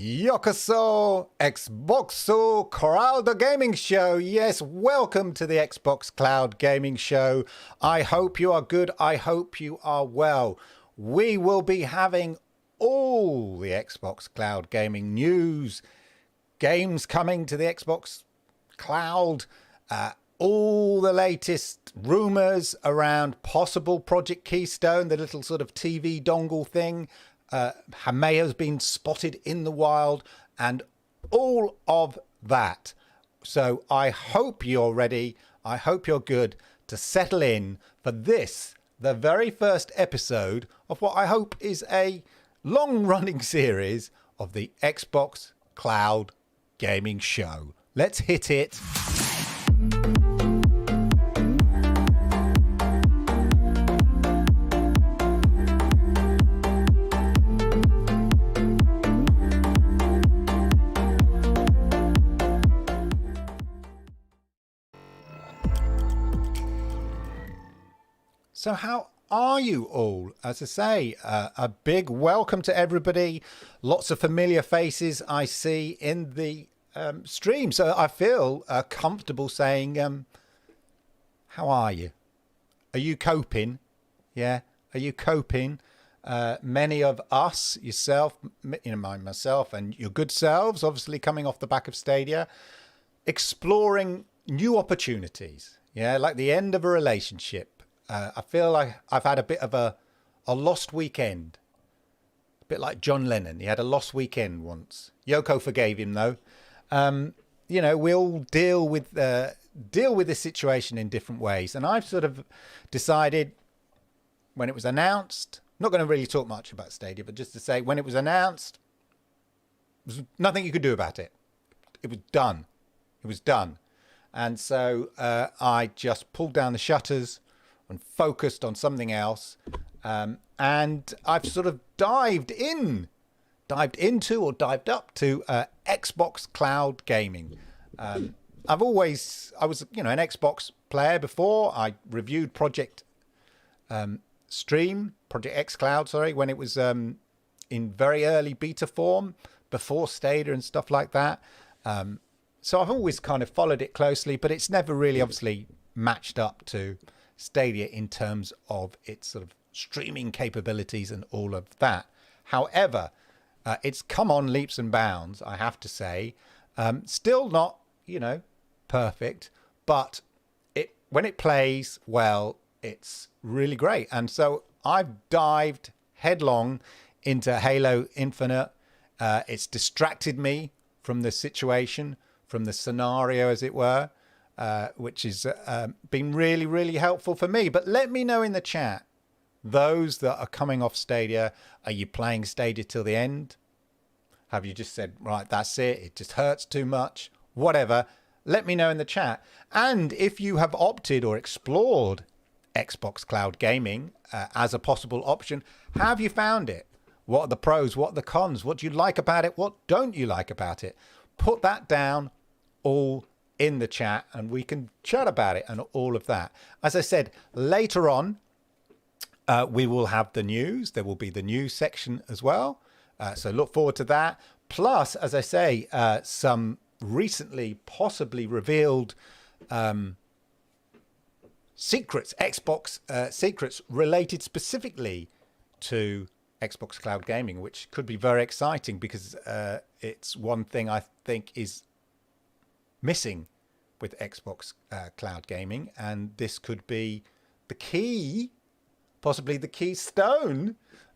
Yokoso Xboxo Cloud Gaming Show. Yes, welcome to the Xbox Cloud Gaming Show. I hope you are good. I hope you are well. We will be having all the Xbox Cloud Gaming news, games coming to the Xbox Cloud, all the latest rumors around possible Project Keystone, the little sort of TV dongle thing. Hamea has been spotted in the wild and all of that. So I hope you're ready. I hope you're good to settle in for this, the very first episode of what I hope is a long-running series of the Xbox Cloud Gaming Show. Let's hit it. So how are you all? As I say, a big welcome to everybody. Lots of familiar faces I see in the stream. So I feel comfortable saying, how are you? Are you coping? Yeah, are you coping? Many of us, yourself, myself and your good selves, obviously coming off the back of Stadia, exploring new opportunities. Yeah, like the end of a relationship. I feel like I've had a bit of a lost weekend. A bit like John Lennon. He had a lost weekend once. Yoko forgave him, though. You know, we all deal with this situation in different ways. And I've sort of decided when it was announced, not going to really talk much about Stadia, but just to say when it was announced, there was nothing you could do about it. It was done. It was done. And so I just pulled down the shutters and focused on something else, and I've sort of dived into Xbox Cloud Gaming. I was an Xbox player before. I reviewed Project X Cloud, when it was in very early beta form before Stadia and stuff like that. So I've always kind of followed it closely, but it's never really obviously matched up to Stadia in terms of its sort of streaming capabilities and all of that. However, it's come on leaps and bounds, I have to say. Still not, perfect, but when it plays well, it's really great. And so I've dived headlong into Halo Infinite. It's distracted me from the situation, from the scenario, as it were. Which has been really, really helpful for me. But let me know in the chat, those that are coming off Stadia, are you playing Stadia till the end? Have you just said, right, that's it, it just hurts too much? Whatever, let me know in the chat. And if you have opted or explored Xbox Cloud Gaming as a possible option, how have you found it? What are the pros? What are the cons? What do you like about it? What don't you like about it? Put that down all in the chat and we can chat about it and all of that. As I said, later on, we will have the news. There will be the news section as well. So look forward to that. Plus, as I say, some recently possibly revealed secrets, Xbox secrets related specifically to Xbox Cloud Gaming, which could be very exciting because it's one thing I think is missing with Xbox Cloud Gaming, and this could be the key, possibly the keystone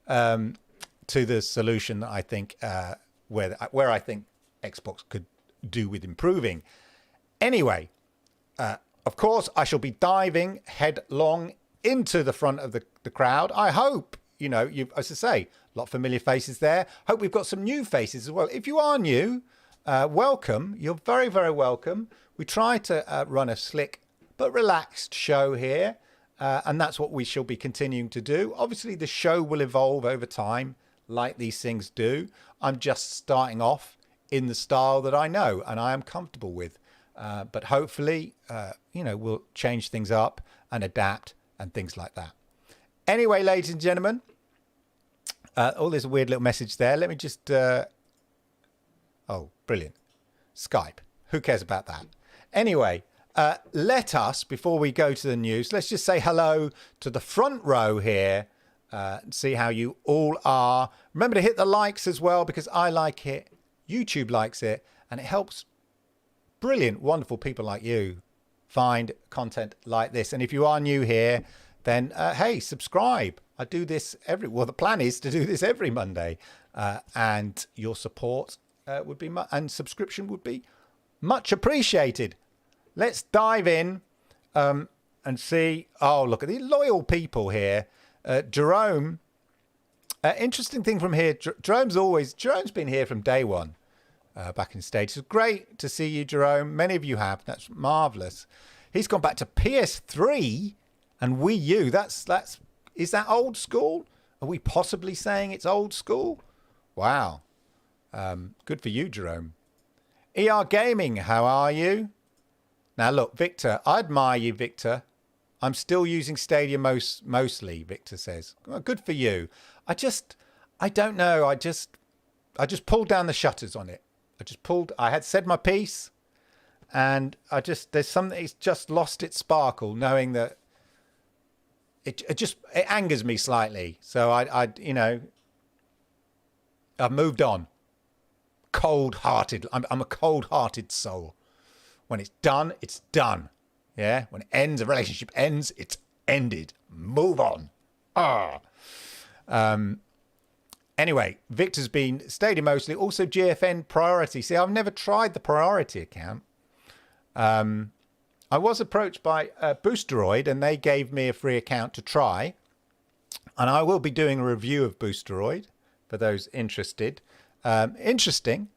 to the solution that I think where I think Xbox could do with improving. Anyway, of course, I shall be diving headlong into the front of the crowd. I hope you, as I say, a lot of familiar faces there. Hope we've got some new faces as well. If you are new, welcome. You're very, very welcome. We try to run a slick but relaxed show here, and that's what we shall be continuing to do. Obviously, the show will evolve over time, like these things do. I'm just starting off in the style that I know and I am comfortable with. But hopefully, we'll change things up and adapt and things like that. Anyway, ladies and gentlemen, there's a weird little message there. Let me just Oh, brilliant. Skype. Who cares about that? Anyway, let us, before we go to the news, let's just say hello to the front row here and see how you all are. Remember to hit the likes as well, because I like it, YouTube likes it, and it helps brilliant, wonderful people like you find content like this. And if you are new here, then hey, subscribe. I do this the plan is to do this every Monday, and your support would be and subscription would be much appreciated. Let's dive in and see. Oh, look at the loyal people here. Jerome, interesting thing from here. Jerome's been here from day one back in Stadia. It's great to see you, Jerome. Many of you have. That's marvelous. He's gone back to PS3 and Wii U. Is that old school? Are we possibly saying it's old school? Wow. Good for you, Jerome. ER Gaming, how are you? Now, look, Victor, I admire you, Victor. I'm still using Stadia mostly, Victor says. Well, good for you. I don't know. I just pulled down the shutters on it. I had said my piece, and there's something, it's just lost its sparkle, knowing that it angers me slightly. So I've moved on. Cold-hearted. I'm a cold-hearted soul. When it's done, it's done. Yeah. When it ends, a relationship ends, it's ended. Move on. Anyway, Victor's been Stadia mostly. Also GFN Priority. See, I've never tried the Priority account. I was approached by Boosteroid, and they gave me a free account to try. And I will be doing a review of Boosteroid for those interested. Interesting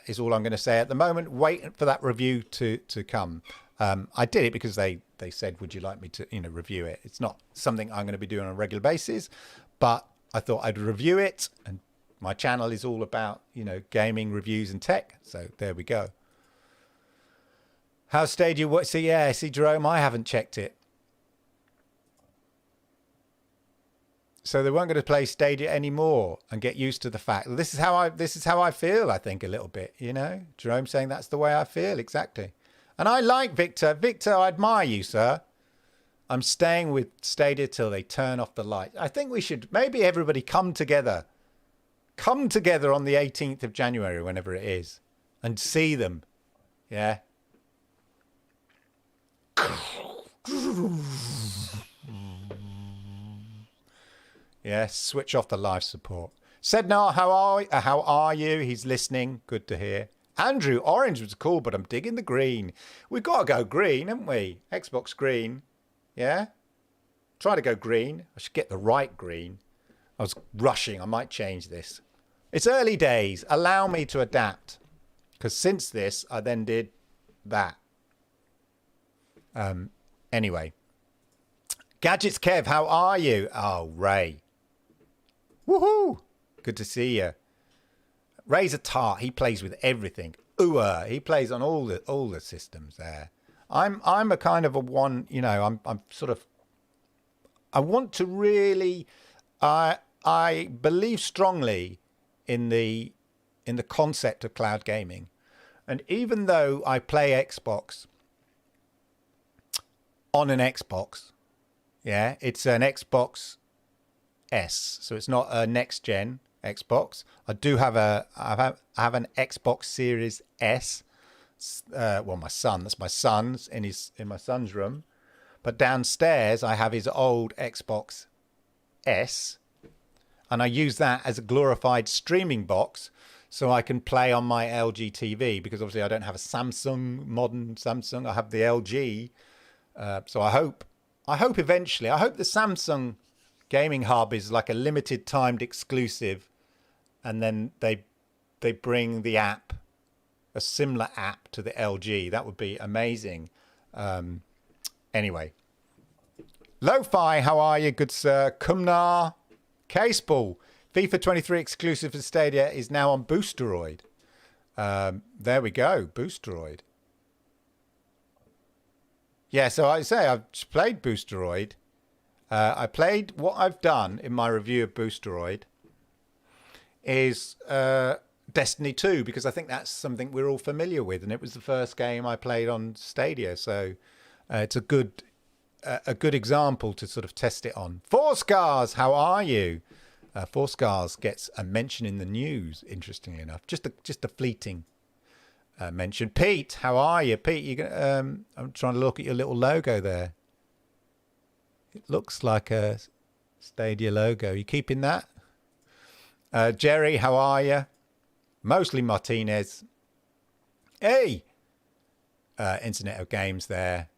is all I'm going to say at the moment. Wait for that review to come. I did it because they said, would you like me to review it? It's not something I'm going to be doing on a regular basis, but I thought I'd review it. And my channel is all about, gaming, reviews and tech. So there we go. How's Stadia? See, Jerome, I haven't checked it. So they weren't going to play Stadia anymore and get used to the fact. This is how I feel, I think, a little bit, Jerome saying that's the way I feel, exactly. And I like Victor. Victor, I admire you, sir. I'm staying with Stadia till they turn off the light. I think we should, maybe everybody come together on the 18th of January, whenever it is, and see them. Yeah. Yes, switch off the live support. Sednar, how are you? He's listening. Good to hear. Andrew, orange was cool, but I'm digging the green. We've got to go green, haven't we? Xbox green. Yeah? Try to go green. I should get the right green. I was rushing. I might change this. It's early days. Allow me to adapt. Because since this, I then did that. Anyway. Gadgets Kev, how are you? Oh, Ray. Woohoo! Good to see you. Ray's a tart. He plays with everything. He plays on all the systems there. I'm a kind of a one, I'm sort of, I want to really, I believe strongly in the concept of cloud gaming. And even though I play Xbox on an Xbox, yeah, it's an Xbox S, so it's not a next gen Xbox. I do have I have an Xbox Series S. Well, that's my son's in my son's room, but downstairs I have his old Xbox S, and I use that as a glorified streaming box, so I can play on my LG TV, because obviously I don't have a modern Samsung. I have the LG, so I hope eventually, I hope the Samsung Gaming Hub is like a limited timed exclusive, and then they bring the app, a similar app to the LG. That would be amazing. Anyway, Lo-Fi, how are you, good sir? Kumnar, Caseball, FIFA 23 exclusive for Stadia is now on Boosteroid. There we go, Boosteroid. Yeah, so I say I've played Boosteroid. What I've done in my review of Boosteroid is Destiny 2, because I think that's something we're all familiar with, and it was the first game I played on Stadia, so it's a good example to sort of test it on. Four Scars, how are you? Four Scars gets a mention in the news, interestingly enough, just a fleeting mention. Pete, how are you? Pete, you gonna, I'm trying to look at your little logo there. It looks like a Stadia logo. You keeping that? Jerry, how are you? Mostly Martinez. Hey! Internet of Games there.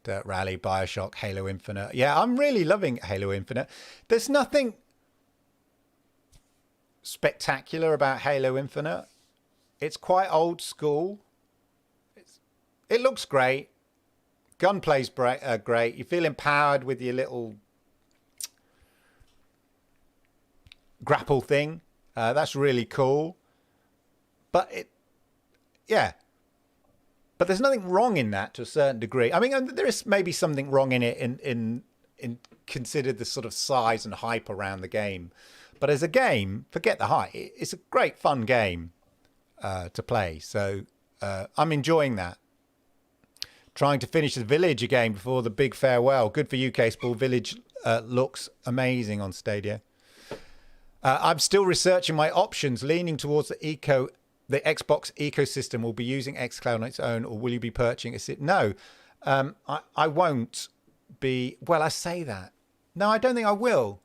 Dirt Rally, Bioshock, Halo Infinite. Yeah, I'm really loving Halo Infinite. There's nothing spectacular about Halo Infinite. It's quite old school. It looks great. Gunplay's great. You feel empowered with your little grapple thing. That's really cool. But but there's nothing wrong in that to a certain degree. I mean, there is maybe something wrong in it in considered the sort of size and hype around the game. But as a game, forget the hype. It's a great fun game to play. So I'm enjoying that. Trying to finish the Village again before the big farewell. Good for you, Caseball. Village looks amazing on Stadia. I'm still researching my options, leaning towards the Xbox ecosystem. Will be using xCloud on its own, or will you be purchasing it? No, I won't be. Well, I say that. No, I don't think I will.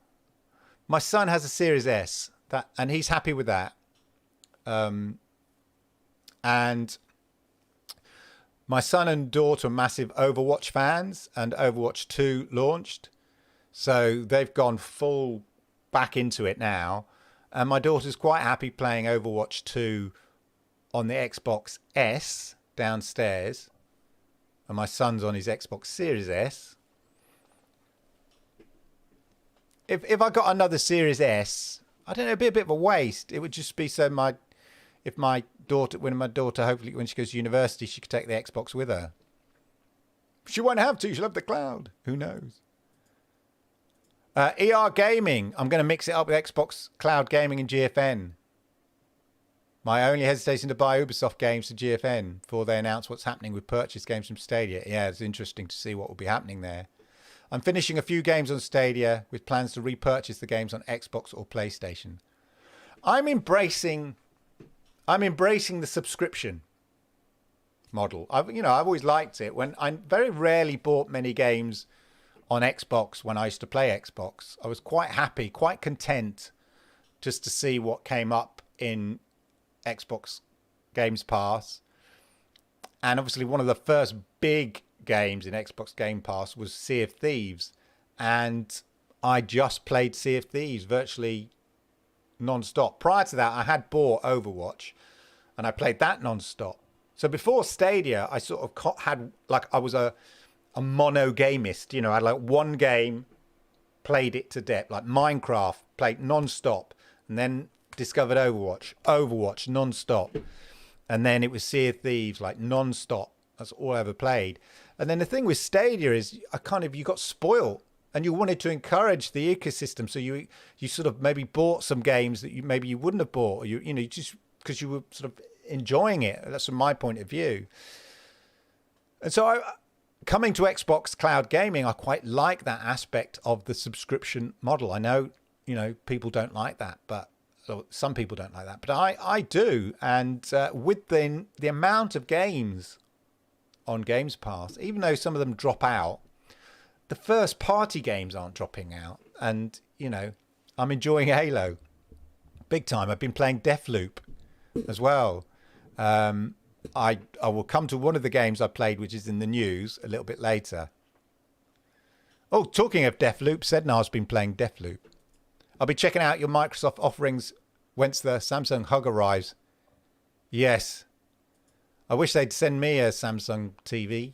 My son has a Series S, and he's happy with that. And my son and daughter are massive Overwatch fans, and Overwatch 2 launched. So they've gone full back into it now. And my daughter's quite happy playing Overwatch 2 on the Xbox S downstairs. And my son's on his Xbox Series S. If I got another Series S, I don't know, it'd be a bit of a waste. It would just be so when my daughter, hopefully when she goes to university, she could take the Xbox with her. She won't have to. She'll have the cloud. Who knows? ER Gaming. I'm going to mix it up with Xbox Cloud Gaming and GFN. My only hesitation to buy Ubisoft games to GFN before they announce what's happening with purchase games from Stadia. Yeah, it's interesting to see what will be happening there. I'm finishing a few games on Stadia with plans to repurchase the games on Xbox or PlayStation. I'm embracing the subscription model. I've always liked it. When I very rarely bought many games on Xbox when I used to play Xbox, I was quite happy, quite content just to see what came up in Xbox Games Pass. And obviously one of the first big games in Xbox Game Pass was Sea of Thieves. And I just played Sea of Thieves virtually non-stop. Prior to that, I had bought Overwatch and I played that non-stop. So before Stadia, I sort of had, like, I was a monogamist. I had like one game, played it to death, like Minecraft, played non-stop, and then discovered Overwatch non-stop, and then it was Sea of Thieves, like non-stop. That's all I ever played. And then the thing with Stadia is you got spoiled and you wanted to encourage the ecosystem, so you sort of maybe bought some games that you wouldn't have bought, or you just because you were sort of enjoying it. That's from my point of view. And so coming to Xbox Cloud Gaming, I quite like that aspect of the subscription model. I know, people don't like that, but some people don't like that, but I do. And with the amount of games on Games Pass, even though some of them drop out, the first party games aren't dropping out. And, I'm enjoying Halo big time. I've been playing Deathloop as well. I will come to one of the games I played, which is in the news a little bit later. Oh, talking of Deathloop, Sednar's been playing Deathloop. I'll be checking out your Microsoft offerings once the Samsung Hug arrives. Yes. I wish they'd send me a Samsung TV.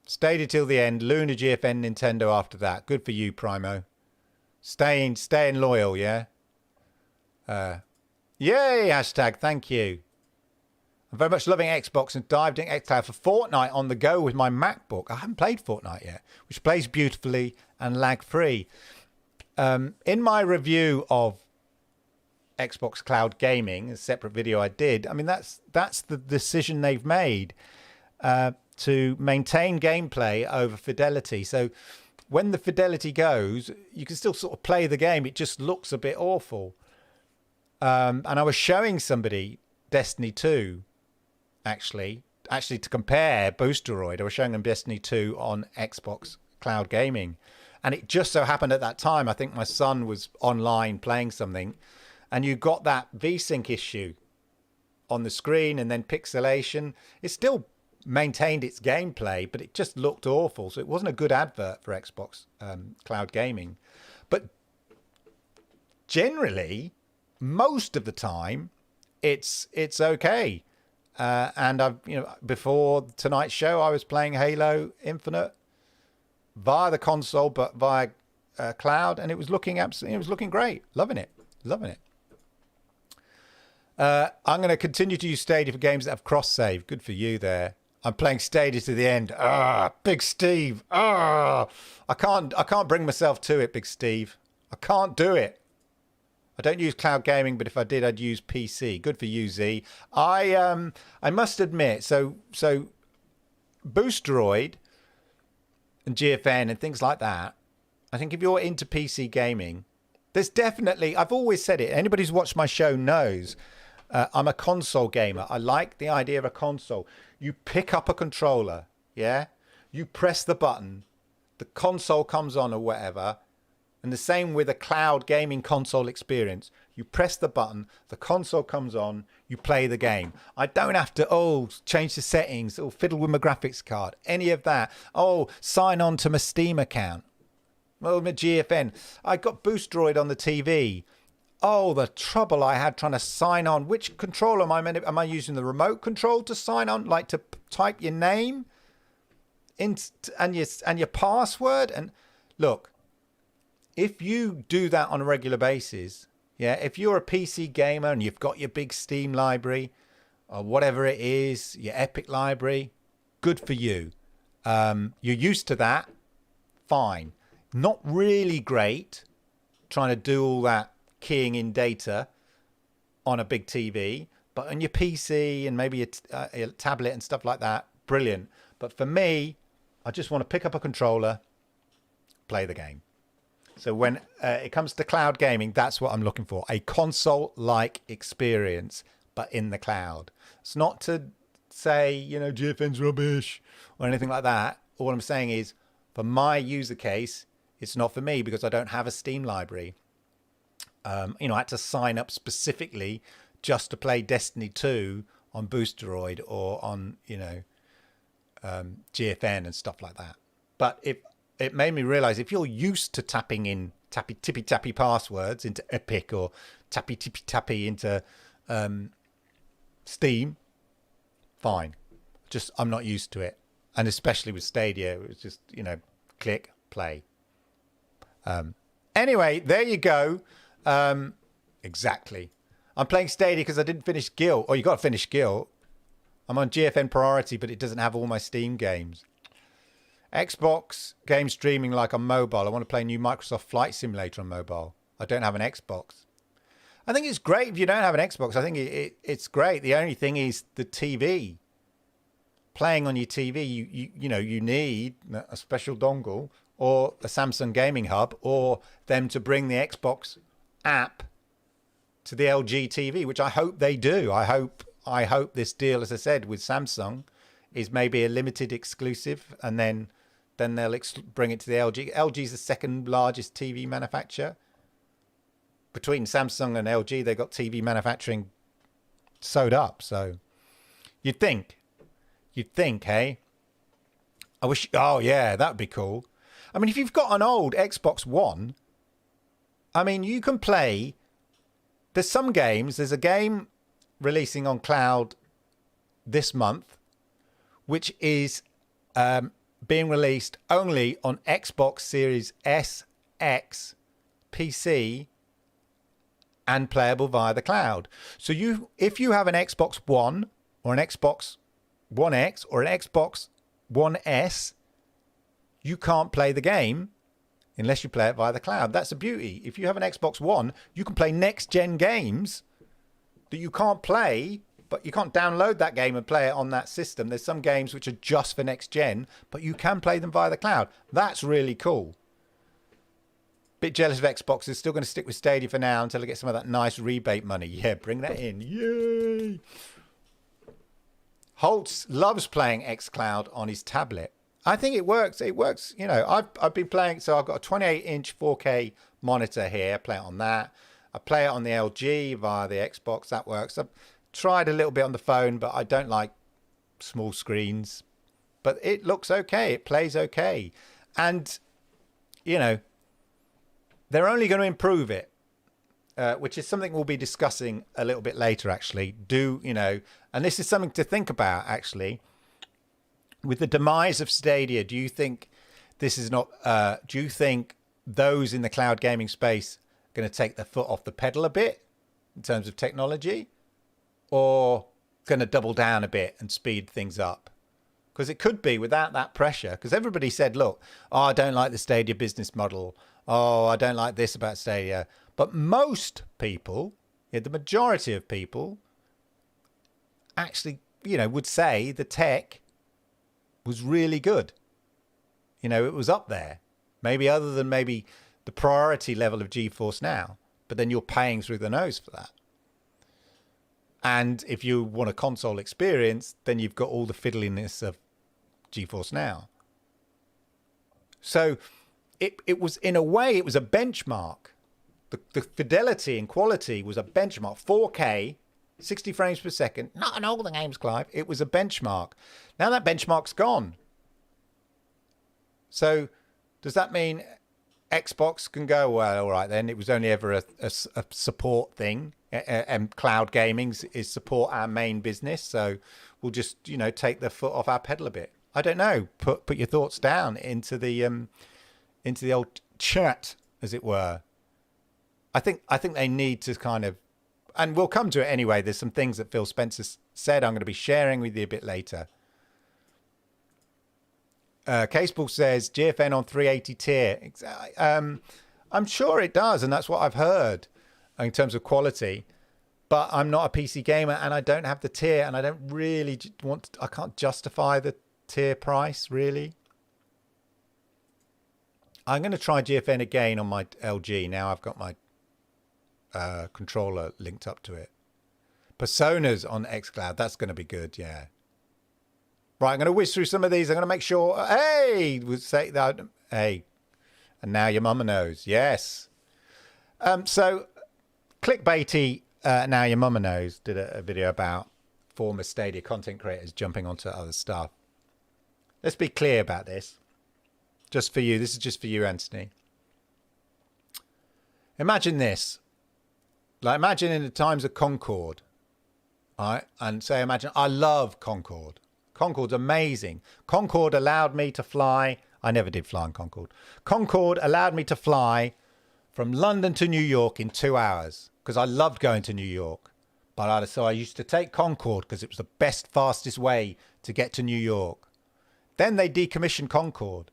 Stadia till the end. Luna, GFN, Nintendo after that. Good for you, Primo. Staying loyal, yeah? Yay, hashtag, thank you. I'm very much loving Xbox and dived in xCloud for Fortnite on the go with my MacBook. I haven't played Fortnite yet, which plays beautifully and lag-free. In my review of Xbox Cloud Gaming, a separate video I did. I mean, that's the decision they've made to maintain gameplay over fidelity. So when the fidelity goes, you can still sort of play the game. It just looks a bit awful. And I was showing somebody Destiny 2, actually to compare Boosteroid. I was showing them Destiny 2 on Xbox Cloud Gaming. And it just so happened at that time, I think my son was online playing something, and you got that VSync issue on the screen and then pixelation. It still maintained its gameplay, but it just looked awful. So it wasn't a good advert for Xbox Cloud Gaming. But generally, most of the time, it's okay. And I've, before tonight's show, I was playing Halo Infinite via the console, but via cloud, and it was looking great. Loving it. I'm going to continue to use Stadia for games that have cross save. Good for you there. I'm playing Stadia to the end. Big Steve. I can't bring myself to it, Big Steve. I can't do it. I don't use cloud gaming, but if I did, I'd use PC. Good for you, Z. I must admit, so Boosteroid and GFN and things like that, I think if you're into PC gaming, there's definitely, I've always said it, anybody who's watched my show knows I'm a console gamer. I like the idea of a console. You pick up a controller, yeah? You press the button, the console comes on or whatever, and the same with a cloud gaming console experience. You press the button, the console comes on, you play the game. I don't have to, change the settings or fiddle with my graphics card, any of that. Sign on to my Steam account. Well, my GFN. I got Boosteroid on the TV. The trouble I had trying to sign on. Which control am I using the remote control to sign on? Like to type your name and your password? And look, if you do that on a regular basis, yeah, if you're a PC gamer and you've got your big Steam library or whatever it is, your Epic library, good for you. You're used to that, fine. Not really great trying to do all that keying in data on a big TV, but on your PC and maybe a tablet and stuff like that, brilliant. But for me, I just want to pick up a controller, play the game. So when it comes to cloud gaming, that's what I'm looking for. A console-like experience, but in the cloud. It's not to say, GFN's rubbish or anything like that. All I'm saying is, for my user case, it's not for me because I don't have a Steam library. I had to sign up specifically just to play Destiny 2 on Boosteroid or on, GFN and stuff like that. But it made me realize if you're used to tapping in tippy-tappy passwords into Epic or tippy-tappy into Steam, fine. Just, I'm not used to it. And especially with Stadia, it was just, click, play. Anyway, there you go. Exactly. I'm playing Stadia because I didn't finish Guild. You got to finish Guild. I'm on GFN priority, but it doesn't have all my Steam games. Xbox game streaming like on mobile. I want to play new Microsoft Flight Simulator on mobile. I don't have an Xbox. I think it's great if you don't have an Xbox. I think it's great. The only thing is the TV. Playing on your TV, you need a special dongle or a Samsung gaming hub or them to bring the Xbox app to the LG TV, which I hope they do. I hope this deal, as I said, with Samsung is maybe a limited exclusive, and then they'll bring it to the LG. LG is the second largest TV manufacturer. Between Samsung and LG, they got TV manufacturing sewed up. So you'd think, hey? I wish, that'd be cool. I mean, if you've got an old Xbox One, you can play, there's some games, there's a game releasing on cloud this month, which is being released only on Xbox Series S, X, PC, and playable via the cloud. So if you have an Xbox One or an Xbox One X or an Xbox One S, you can't play the game unless you play it via the cloud. That's the beauty. If you have an Xbox One, you can play next-gen games that you can't play, but you can't download that game and play it on that system. There's some games which are just for next-gen, but you can play them via the cloud. That's really cool. Bit jealous of Xbox. Is still going to stick with Stadia for now until I get some of that nice rebate money. Yeah, bring that in. Yay! Holtz loves playing xCloud on his tablet. I think it works. It works. You know, I've been playing. So I've got a 28-inch 4K monitor here. I play it on that. I play it on the LG via the Xbox. That works. I've tried a little bit on the phone, but I don't like small screens. But it looks okay. It plays okay. And, you know, they're only going to improve it, which is something we'll be discussing a little bit later, actually. And this is something to think about, actually. With the demise of Stadia, do you think this is not... do you think those in the cloud gaming space are going to take their foot off the pedal a bit in terms of technology? Or going to double down a bit and speed things up? Because it could be without that pressure. Because everybody said, look, I don't like the Stadia business model. Oh, I don't like this about Stadia. But most people, the majority of people, actually, would say the tech was really good. It was up there. Maybe other than maybe the priority level of GeForce Now. But then you're paying through the nose for that. And if you want a console experience, then you've got all the fiddliness of GeForce Now. So it was, in a way, it was a benchmark. The fidelity and quality was a benchmark. 4K, 60 frames per second. Not in all the games, Clive. It was a benchmark. Now that benchmark's gone. So does that mean Xbox can go, well, all right, then it was only ever a support thing. And cloud gaming is support our main business. So we'll just, take the foot off our pedal a bit. I don't know. Put your thoughts down into the old chat, as it were. I think they need to kind of, and we'll come to it anyway. There's some things that Phil Spencer said I'm going to be sharing with you a bit later. Caseball says GFN on 380 tier. I'm sure it does, and that's what I've heard in terms of quality. But I'm not a PC gamer, and I don't have the tier, and I don't really I can't justify the tier price, really. I'm going to try GFN again on my LG. Now I've got my controller linked up to it. Personas on xCloud. That's going to be good, yeah. Right, I'm going to whiz through some of these. I'm going to make sure... Hey! We'll say that. Hey. And now your mama knows. Yes. So, clickbaity, now your mama knows, did a video about former Stadia content creators jumping onto other stuff. Let's be clear about this. Just for you. This is just for you, Anthony. Imagine this. Like, imagine in the times of Concorde. All right? And say, imagine, I love Concorde. Concorde's amazing. Concorde allowed me to fly. I never did fly on Concorde. Concorde allowed me to fly from London to New York in 2 hours because I loved going to New York. So I used to take Concorde because it was the best, fastest way to get to New York. Then they decommissioned Concorde.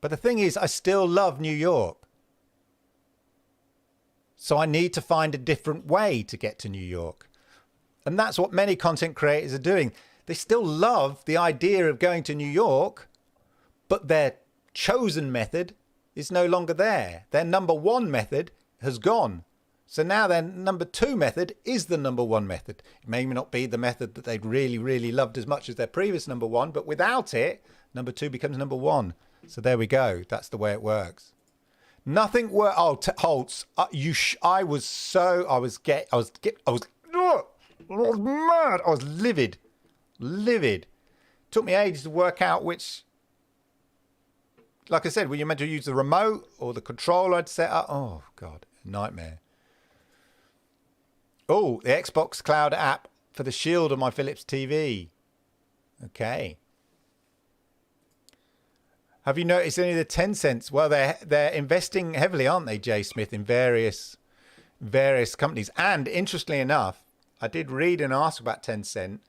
But the thing is, I still love New York. So I need to find a different way to get to New York. And that's what many content creators are doing. They still love the idea of going to New York, but their chosen method is no longer there. Their number one method has gone. So now their number two method is the number one method. It may not be the method that they'd really, really loved as much as their previous number one, but without it, number two becomes number one. So there we go. That's the way it works. Nothing works. Oh, Holtz, I was mad. I was livid. Took me ages to work out which, like I said, were you meant to use the remote or the controller I'd set up? Oh, God, nightmare. Oh, the Xbox Cloud app for the Shield on my Philips TV. Okay. Have you noticed any of the Tencents? Well, they're investing heavily, aren't they, Jay Smith, in various companies. And interestingly enough, I did read and ask about Tencent.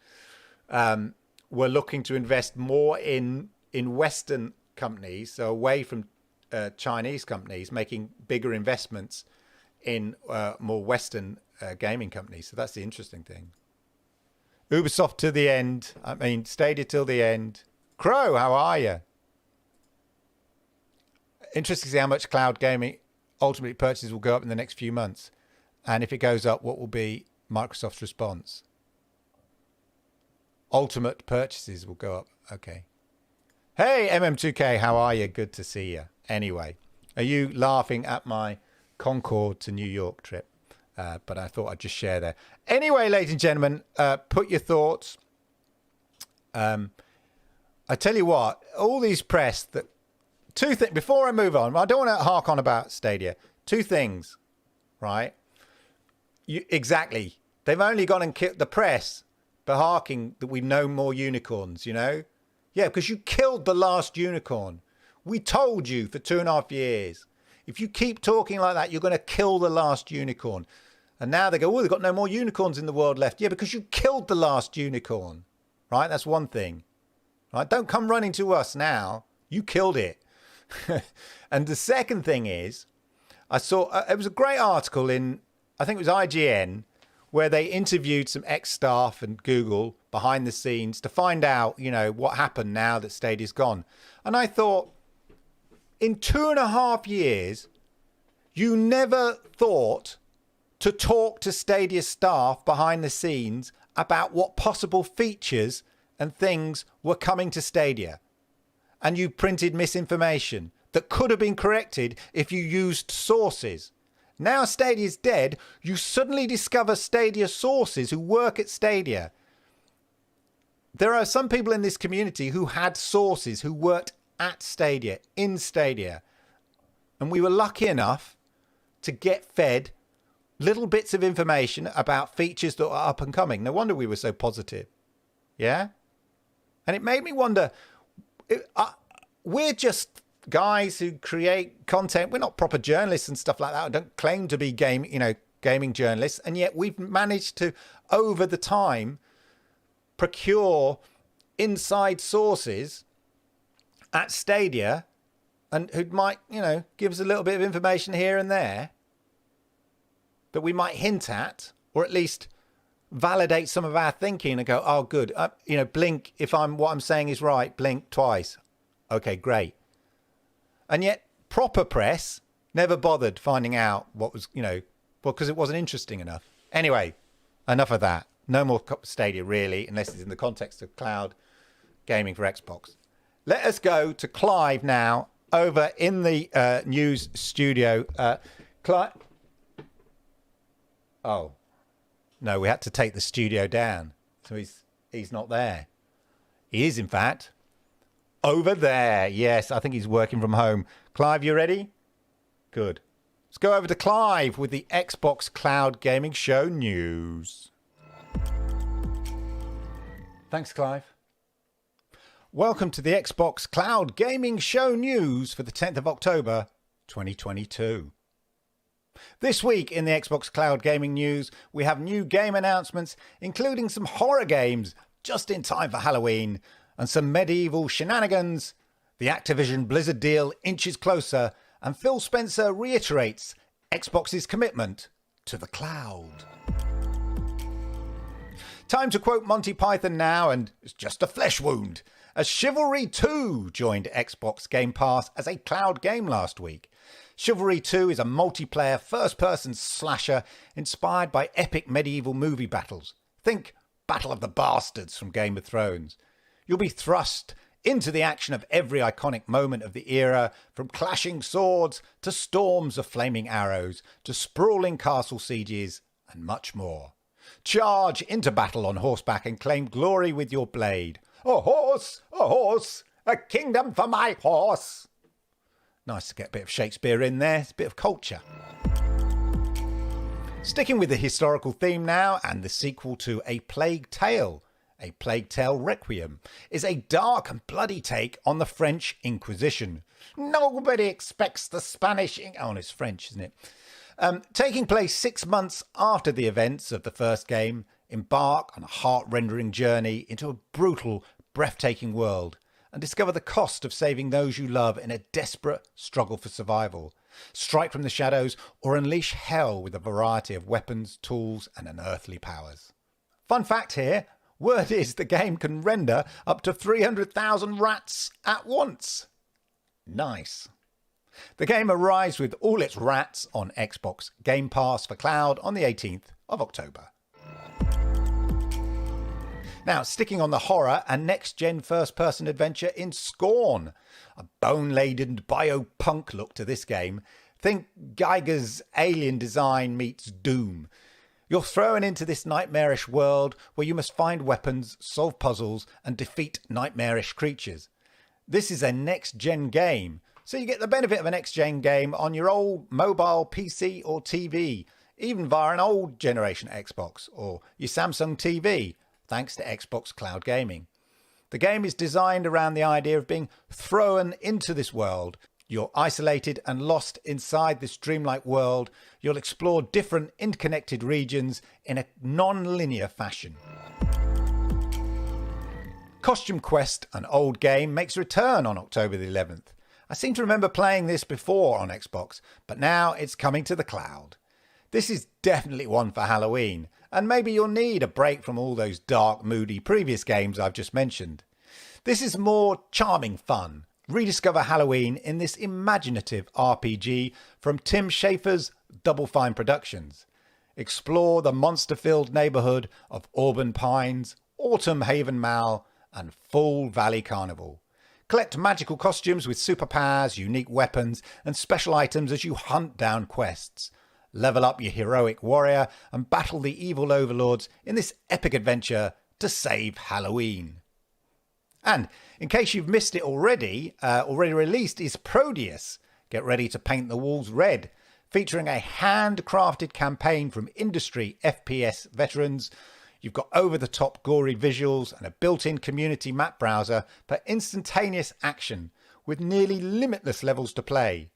We're looking to invest more in Western companies, so away from Chinese companies making bigger investments in more Western gaming companies. So that's the interesting thing. Ubisoft to the end. I mean, Stadia till the end. Crow, how are you? Interesting to see how much cloud gaming ultimately purchases will go up in the next few months. And if it goes up, what will be Microsoft's response? Ultimate purchases will go up. Okay. Hey, MM2K, how are you? Good to see you. Anyway, are you laughing at my Concorde to New York trip? But I thought I'd just share there. Anyway, ladies and gentlemen, put your thoughts. I tell you what, all these press that two things before I move on. I don't want to hark on about Stadia. Two things, right? Exactly. They've only gone and killed the press for harking that we know more unicorns. You know, yeah, because you killed the last unicorn. We told you for 2.5 years. If you keep talking like that, you're going to kill the last unicorn. And now they go, oh, they've got no more unicorns in the world left. Yeah, because you killed the last unicorn, right? That's one thing, right? Don't come running to us now. You killed it. And the second thing is, I saw, it was a great article in, I think it was IGN, where they interviewed some ex-staff and Google behind the scenes to find out, you know, what happened now that Stadia's gone. And I thought, in 2.5 years, you never thought to talk to Stadia staff behind the scenes about what possible features and things were coming to Stadia. And you printed misinformation that could have been corrected if you used sources. Now Stadia's dead, you suddenly discover Stadia sources who work at Stadia. There are some people in this community who had sources who worked at Stadia, in Stadia. And we were lucky enough to get fed little bits of information about features that are up and coming. No wonder we were so positive. Yeah? And it made me wonder, we're just guys who create content. We're not proper journalists and stuff like that. I don't claim to be gaming journalists. And yet we've managed to, over the time, procure inside sources at Stadia and who might, give us a little bit of information here and there that we might hint at, or at least validate some of our thinking and go, oh, good. Blink, if what I'm saying is right, blink twice. Okay, great. And yet proper press never bothered finding out what was, because it wasn't interesting enough. Anyway, enough of that. No more Stadia, really, unless it's in the context of cloud gaming for Xbox. Let us go to Clive now, over in the news studio. Clive. Oh, no, we had to take the studio down. So he's not there. He is, in fact, over there. Yes, I think he's working from home. Clive, you ready? Good. Let's go over to Clive with the Xbox Cloud Gaming Show news. Thanks, Clive. Welcome to the Xbox Cloud Gaming Show news for the 10th of October, 2022. This week in the Xbox Cloud Gaming news, we have new game announcements, including some horror games just in time for Halloween, and some medieval shenanigans. The Activision Blizzard deal inches closer, and Phil Spencer reiterates Xbox's commitment to the cloud. Time to quote Monty Python now, and it's just a flesh wound, as Chivalry 2 joined Xbox Game Pass as a cloud game last week. Chivalry 2 is a multiplayer first-person slasher inspired by epic medieval movie battles. Think Battle of the Bastards from Game of Thrones. You'll be thrust into the action of every iconic moment of the era, from clashing swords to storms of flaming arrows to sprawling castle sieges and much more. Charge into battle on horseback and claim glory with your blade. A horse, a kingdom for my horse. Nice to get a bit of Shakespeare in there. It's a bit of culture. Sticking with the historical theme now, and the sequel to A Plague Tale Requiem, is a dark and bloody take on the French Inquisition. Nobody expects the Spanish... Oh, it's French, isn't it? Taking place 6 months after the events of the first game, embark on a heart-rendering journey into a brutal, breathtaking world and discover the cost of saving those you love in a desperate struggle for survival. Strike from the shadows or unleash hell with a variety of weapons, tools and unearthly powers. Fun fact here, word is the game can render up to 300,000 rats at once. Nice. The game arrives with all its rats on Xbox Game Pass for Cloud on the 18th of October. Now, sticking on the horror, a next-gen first-person adventure in Scorn. A bone-laden biopunk look to this game. Think Geiger's Alien design meets Doom. You're thrown into this nightmarish world where you must find weapons, solve puzzles, and defeat nightmarish creatures. This is a next-gen game, so you get the benefit of a next-gen game on your old mobile PC or TV, even via an old generation Xbox or your Samsung TV, thanks to Xbox Cloud Gaming. The game is designed around the idea of being thrown into this world. You're isolated and lost inside this dreamlike world. You'll explore different interconnected regions in a non-linear fashion. Costume Quest, an old game, makes a return on October the 11th. I seem to remember playing this before on Xbox, but now it's coming to the cloud. This is definitely one for Halloween, and maybe you'll need a break from all those dark, moody previous games I've just mentioned. This is more charming fun. Rediscover Halloween in this imaginative RPG from Tim Schafer's Double Fine Productions. Explore the monster-filled neighbourhood of Auburn Pines, Autumn Haven Mall, and Fall Valley Carnival. Collect magical costumes with superpowers, unique weapons, and special items as you hunt down quests. Level up your heroic warrior and battle the evil overlords in this epic adventure to save Halloween. And in case you've missed it already released is Prodeus. Get ready to paint the walls red, featuring a handcrafted campaign from industry FPS veterans. You've got over-the-top gory visuals and a built-in community map browser for instantaneous action with nearly limitless levels to play.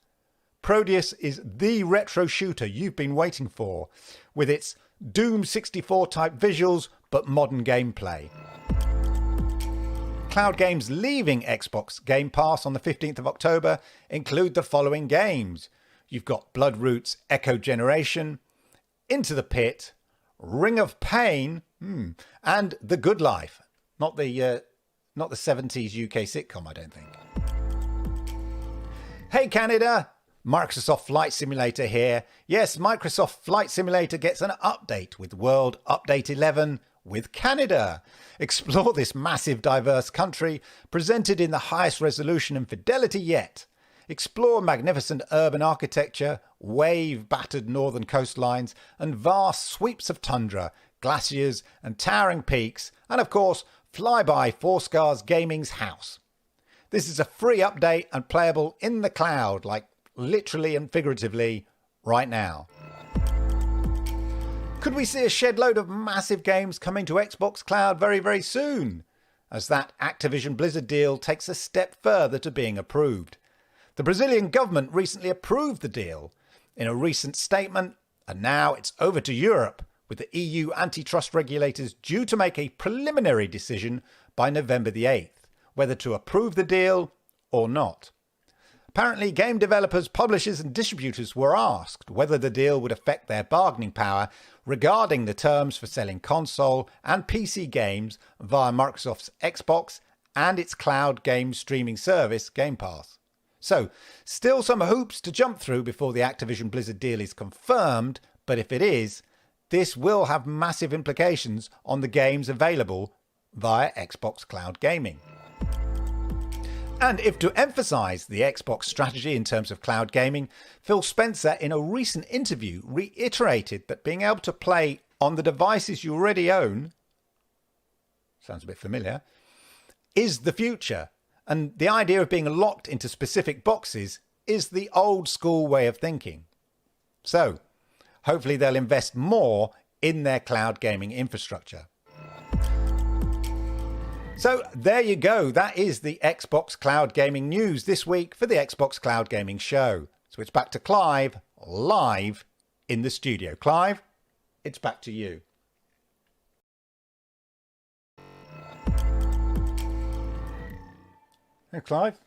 Prodeus is the retro shooter you've been waiting for, with its Doom 64 type visuals but modern gameplay. Cloud games leaving Xbox Game Pass on the 15th of October include the following games. You've got Bloodroot's Echo Generation, Into the Pit, Ring of Pain, and The Good Life. Not the 70s UK sitcom, I don't think. Hey Canada! Microsoft Flight Simulator here. Yes, Microsoft Flight Simulator gets an update with World Update 11 with Canada. Explore this massive, diverse country, presented in the highest resolution and fidelity yet. Explore magnificent urban architecture, wave-battered northern coastlines, and vast sweeps of tundra, glaciers, and towering peaks, and of course, fly by Foursquare Gaming's house. This is a free update and playable in the cloud, like literally and figuratively, right now. Could we see a shed load of massive games coming to Xbox Cloud very, very soon, as that Activision Blizzard deal takes a step further to being approved? The Brazilian government recently approved the deal in a recent statement, and now it's over to Europe, with the EU antitrust regulators due to make a preliminary decision by November the 8th, whether to approve the deal or not. Apparently, game developers, publishers and distributors were asked whether the deal would affect their bargaining power regarding the terms for selling console and PC games via Microsoft's Xbox and its cloud game streaming service, Game Pass. So, still some hoops to jump through before the Activision Blizzard deal is confirmed, but if it is, this will have massive implications on the games available via Xbox Cloud Gaming. And if to emphasise the Xbox strategy in terms of cloud gaming, Phil Spencer in a recent interview reiterated that being able to play on the devices you already own, sounds a bit familiar, is the future. And the idea of being locked into specific boxes is the old school way of thinking. So, hopefully they'll invest more in their cloud gaming infrastructure. So there you go. That is the Xbox Cloud Gaming news this week for the Xbox Cloud Gaming show. So it's back to Clive, live in the studio. Clive, it's back to you. Hey, Clive.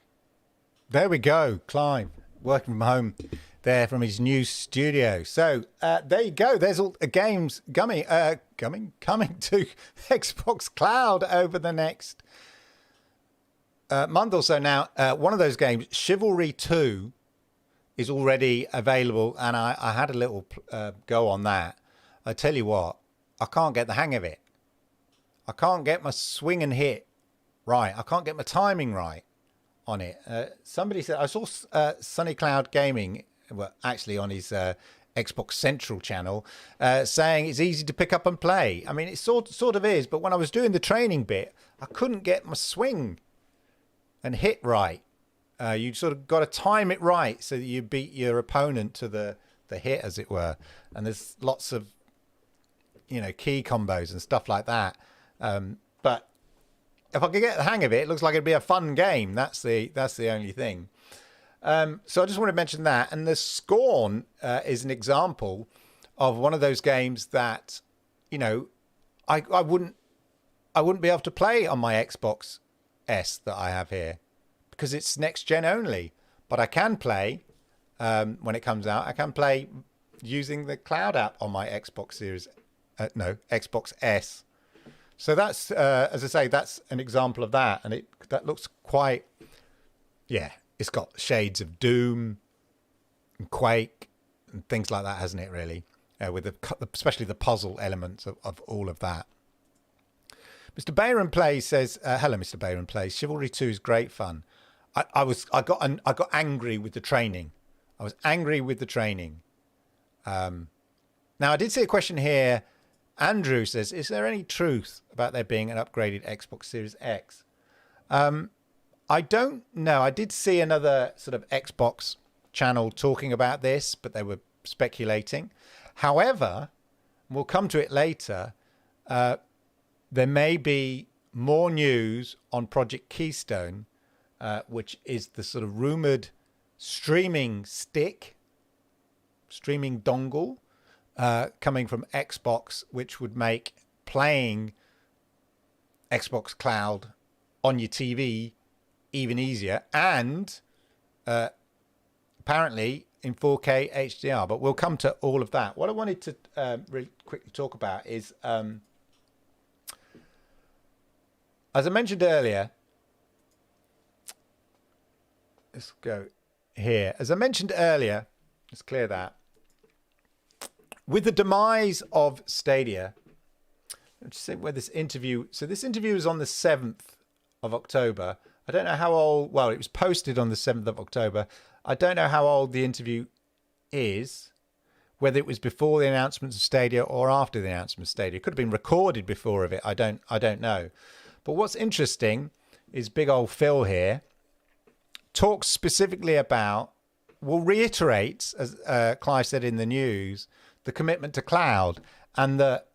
There we go. Clive working from home there from his new studio. So there you go. There's all the games coming to Xbox Cloud over the next month or so. Now, one of those games, Chivalry 2, is already available, and I had a little go on that. I tell you what, I can't get the hang of it. I can't get my swing and hit right. I can't get my timing right on it. Somebody said, I saw Sunny Cloud Gaming, well, actually on his Xbox Central channel, saying it's easy to pick up and play. I mean, it sort of is, but when I was doing the training bit, I couldn't get my swing and hit right. You sort of got to time it right so that you beat your opponent to the hit, as it were. And there's lots of, key combos and stuff like that. But if I could get the hang of it, it looks like it'd be a fun game. That's the only thing. So I just want to mention that. And the Scorn is an example of one of those games that, I wouldn't be able to play on my Xbox S that I have here because it's next gen only. But I can play when it comes out. I can play using the Cloud app on my Xbox Xbox S. So that's, as I say, that's an example of that. And that looks quite, it's got shades of Doom and Quake and things like that, hasn't it, really? With especially the puzzle elements of all of that. Mr. Bayron Plays says, hello, Mr. Bayron Plays. Chivalry 2 is great fun. I got angry with the training. I was angry with the training. Now, I did see a question here. Andrew says, is there any truth about there being an upgraded Xbox Series X? I don't know. I did see another sort of Xbox channel talking about this, but they were speculating. However, we'll come to it later. There may be more news on Project Keystone, which is the sort of rumored streaming dongle, coming from Xbox, which would make playing Xbox Cloud on your TV even easier, and apparently in 4K HDR. But we'll come to all of that. What I wanted to really quickly talk about is, as I mentioned earlier, let's go here. As I mentioned earlier, let's clear that. With the demise of Stadia, let's see where this interview. So this interview is on the 7th of October. I don't know how old. Well, it was posted on the 7th of October. I don't know how old the interview is, whether it was before the announcement of Stadia or after the announcement of Stadia. It could have been recorded before of it. I don't know. But what's interesting is big old Phil here talks specifically about, reiterates, as Clive said in the news, the commitment to cloud, and that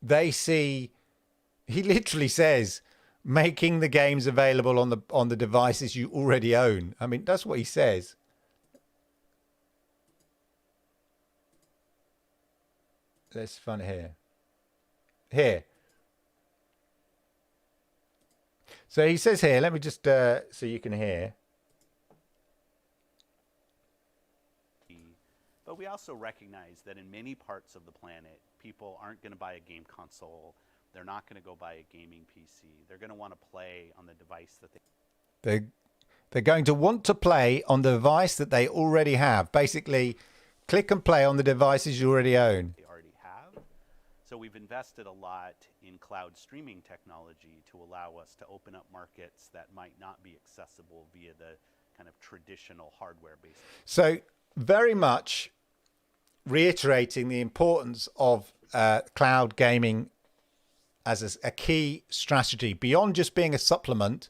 they see, he literally says, making the games available on the devices you already own. I mean, that's what he says. Let's find it here. So he says here, let me just so you can hear. But we also recognize that in many parts of the planet, people aren't going to buy a game console. They're not going to go buy a gaming PC. They're going to want to play on the device that they're going to want to play on the device that they already have. Basically, click and play on the devices you already own. They already have. So we've invested a lot in cloud streaming technology to allow us to open up markets that might not be accessible via the kind of traditional hardware-based. So very much reiterating the importance of cloud gaming as a key strategy beyond just being a supplement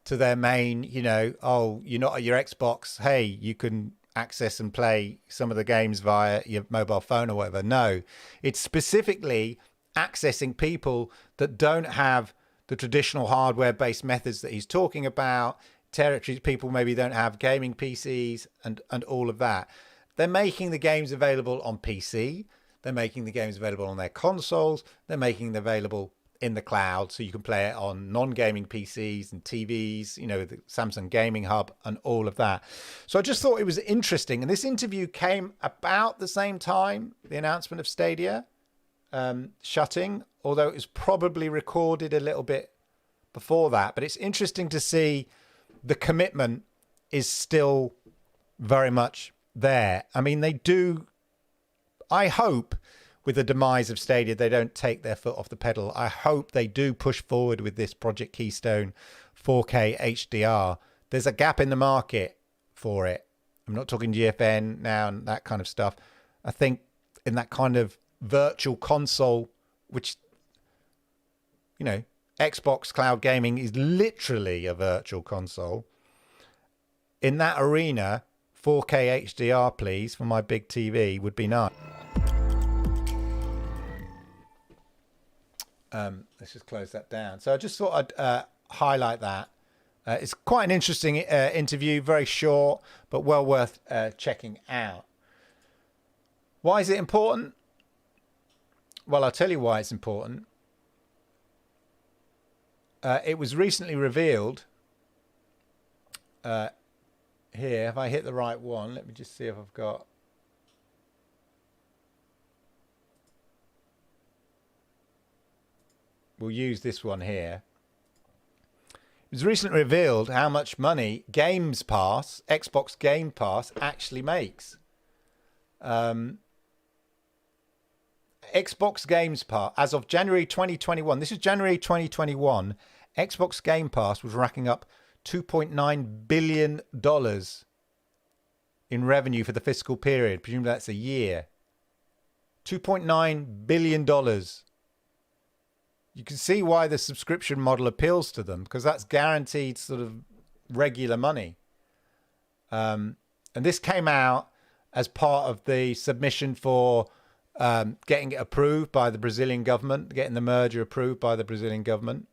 to their main, you're not at your Xbox, hey, you can access and play some of the games via your mobile phone or whatever. No, it's specifically accessing people that don't have the traditional hardware-based methods that he's talking about, territories people maybe don't have gaming PCs and all of that. They're making the games available on PC. They're making the games available on their consoles. They're making them available in the cloud, so you can play it on non-gaming PCs and TVs, the Samsung Gaming Hub and all of that. So I just thought it was interesting. And this interview came about the same time, the announcement of Stadia shutting, although it was probably recorded a little bit before that. But it's interesting to see the commitment is still very much there. I mean, I hope with the demise of Stadia, they don't take their foot off the pedal. I hope they do push forward with this Project Keystone 4K HDR. There's a gap in the market for it. I'm not talking GFN now and that kind of stuff. I think in that kind of virtual console, which, Xbox cloud gaming is literally a virtual console. In that arena, 4K HDR, please, for my big TV would be nice. Let's just close that down. So I just thought I'd highlight that. It's quite an interesting interview, very short, but well worth checking out. Why is it important? Well, I'll tell you why it's important. It was recently revealed. Here, if I hit the right one, let me just see if I've got... We'll use this one here. It was recently revealed how much money Xbox Game Pass actually makes. Xbox Games Pass, as of January 2021, this is January 2021, Xbox Game Pass was racking up $2.9 billion in revenue for the fiscal period. Presumably that's a year. $2.9 billion. You can see why the subscription model appeals to them, because that's guaranteed sort of regular money. And this came out as part of the submission for getting it approved by the Brazilian government, getting the merger approved by the Brazilian government.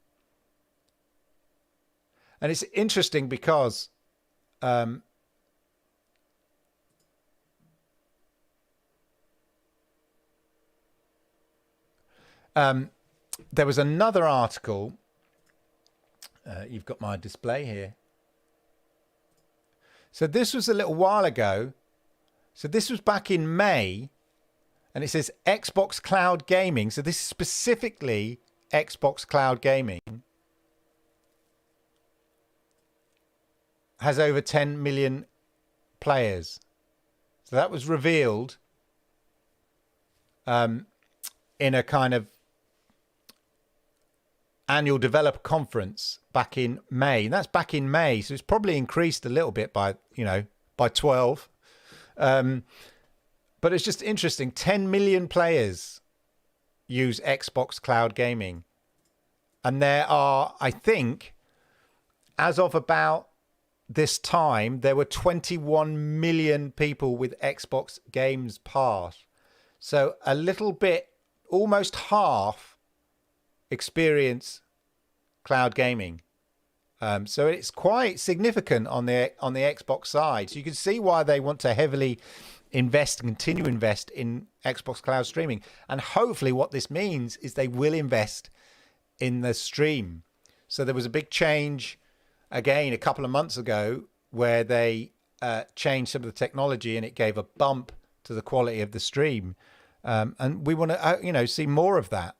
And it's interesting because there was another article. You've got my display here. So this was a little while ago. So this was back in May. And it says Xbox Cloud Gaming. So this is specifically Xbox Cloud Gaming. Has over 10 million players. So that was revealed in a kind of annual developer conference back in May. And that's back in May. So it's probably increased a little bit by 12. But it's just interesting. 10 million players use Xbox Cloud Gaming. And there are, I think, as of about this time, there were 21 million people with Xbox Games Pass. So a little bit, almost half, experience cloud gaming. So it's quite significant on the Xbox side. So you can see why they want to heavily invest and continue to invest in Xbox Cloud streaming. And hopefully what this means is they will invest in the stream. So there was a big change again a couple of months ago where they changed some of the technology and it gave a bump to the quality of the stream. And we want to, see more of that.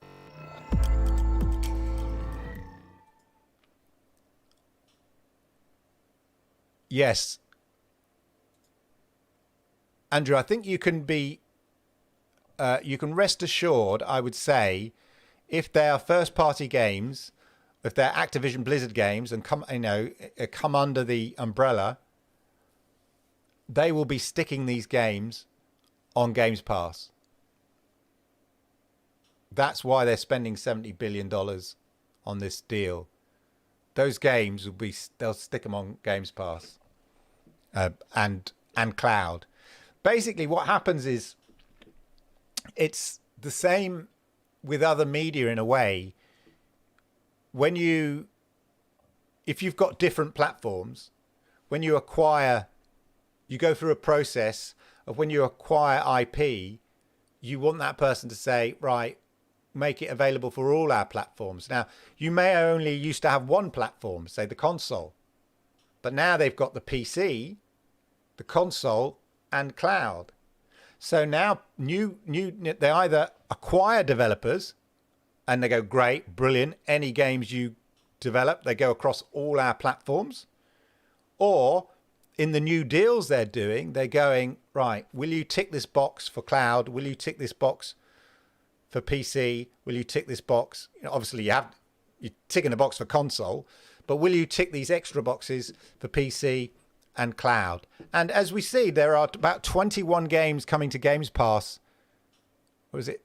Yes. Andrew, I think you can rest assured, I would say, if they are first-party games, if they're Activision Blizzard games and come under the umbrella, they will be sticking these games on Games Pass. That's why they're spending $70 billion on this deal. Those games they'll stick them on Games Pass and cloud. Basically, what happens is it's the same with other media in a way. If you've got different platforms, when you acquire, you go through a process of when you acquire IP, you want that person to say, right, make it available for all our platforms. Now, you may only used to have one platform, say the console, but now they've got the PC, the console, and cloud. So now they either acquire developers and they go, great, brilliant, any games you develop, they go across all our platforms, or in the new deals they're doing, they're going, right, will you tick this box for cloud? Will you tick this box for PC? Will you tick this box? Obviously, you're ticking a box for console, but will you tick these extra boxes for PC and cloud? And as we see, there are about 21 games coming to Games Pass. Or is it?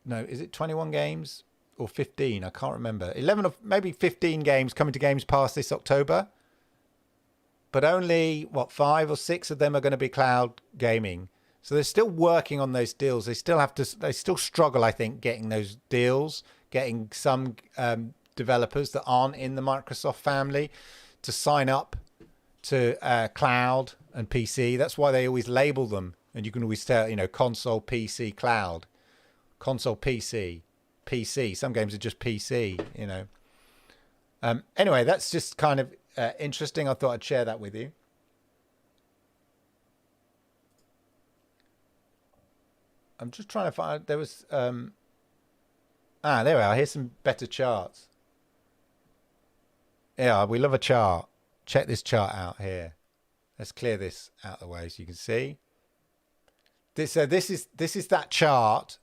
No, is it 21 games or 15? I can't remember. 11 or maybe 15 games coming to Games Pass this October. But only, 5 or 6 of them are going to be cloud gaming. So they're still working on those deals. They still struggle, I think, getting those deals, getting some developers that aren't in the Microsoft family to sign up to cloud and PC. That's why they always label them. And you can always tell, console, PC, cloud, console, PC, PC. Some games are just PC, Anyway, that's just kind of interesting. I thought I'd share that with you. I'm just trying to find. There was. There we are. Here's some better charts. Yeah, we love a chart. Check this chart out here. Let's clear this out of the way so you can see. This is that chart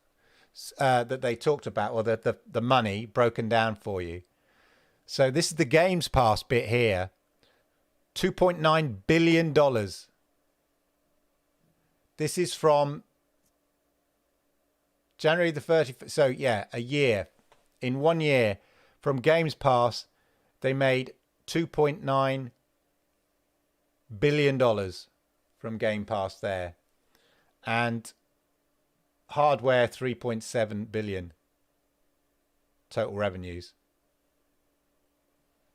that they talked about, or the money broken down for you. So this is the Games Pass bit here. $2.9 billion. This is from January the 30th. So yeah, a year. In 1 year from Games Pass, they made $2.9 billion from Game Pass there. And hardware, 3.7 billion total revenues.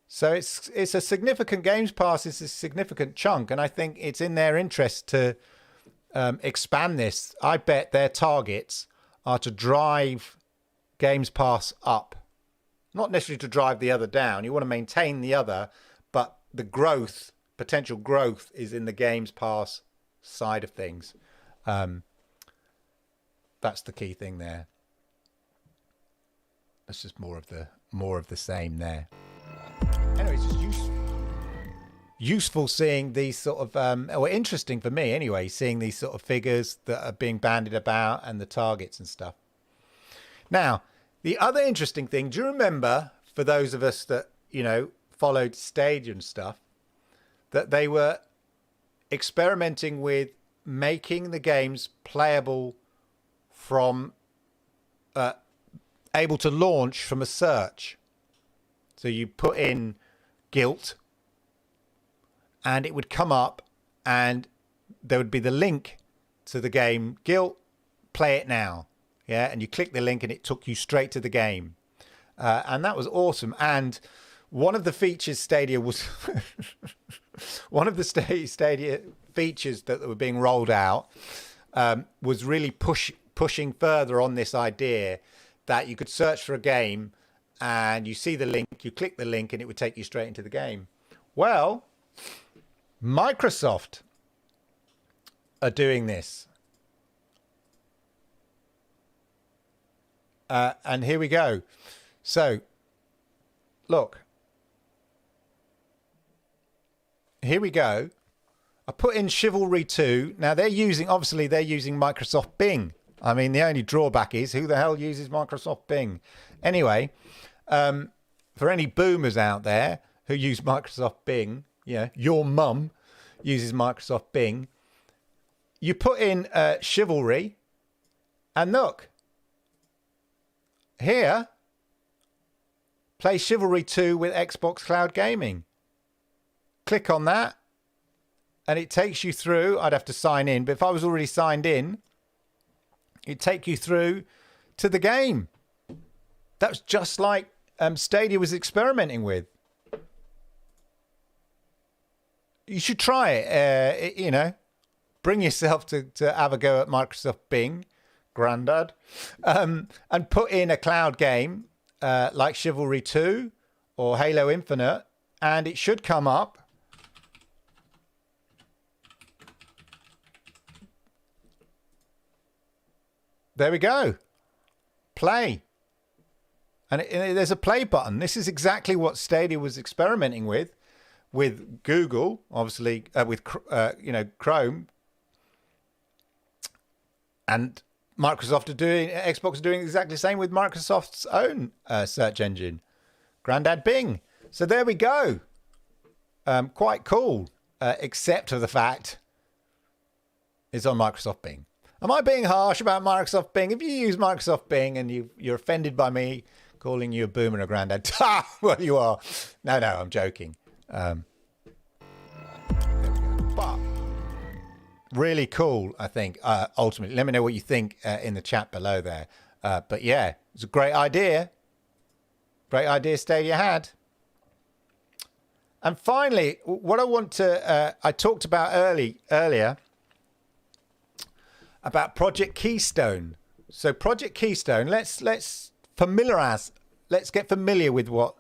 So it's a significant Games Pass. It's a significant chunk, and I think it's in their interest to expand this. I bet their targets are to drive Games Pass up, not necessarily to drive the other down. You want to maintain the other, but the growth, potential growth, is in the Games Pass side of things. That's the key thing there. That's just more of the same there. Anyway, it's just useful seeing these sort of, or interesting for me anyway, seeing these sort of figures that are being bandied about and the targets and stuff. Now, the other interesting thing, do you remember, for those of us that, followed Stadia and stuff, that they were experimenting with making the games playable from, able to launch from a search. So you put in Guilt and it would come up and there would be the link to the game, Guilt, play it now. Yeah, and you click the link and it took you straight to the game. And that was awesome. And one of the features Stadia was... one of the Stadia features that were being rolled out was really pushing further on this idea that you could search for a game and you see the link, you click the link, and it would take you straight into the game. Well, Microsoft are doing this. And here we go. So, look. Here we go. I put in Chivalry 2. Now, obviously, they're using Microsoft Bing. I mean, the only drawback is, who the hell uses Microsoft Bing? Anyway, for any boomers out there who use Microsoft Bing, your mum uses Microsoft Bing, you put in Chivalry, and look, here, play Chivalry 2 with Xbox Cloud Gaming. Click on that, and it takes you through. I'd have to sign in, but if I was already signed in, it'd take you through to the game. That's just like Stadia was experimenting with. You should try it. Bring yourself to have a go at Microsoft Bing. Grandad, and put in a cloud game like Chivalry 2 or Halo Infinite, and it should come up. There we go. Play. And there's a play button. This is exactly what Stadia was experimenting with Google, obviously, with Chrome, and Xbox are doing exactly the same with Microsoft's own search engine, Grandad Bing. So there we go. Quite cool, except for the fact it's on Microsoft Bing. Am I being harsh about Microsoft Bing? If you use Microsoft Bing and you're offended by me calling you a boomer or a granddad, well, you are. No, I'm joking. But really cool, I think, ultimately. Let me know what you think in the chat below there. But yeah, it's a great idea. Great idea Stadia had. And finally, what I want to... I talked about earlier about Project Keystone. So Project Keystone, let's get familiar with what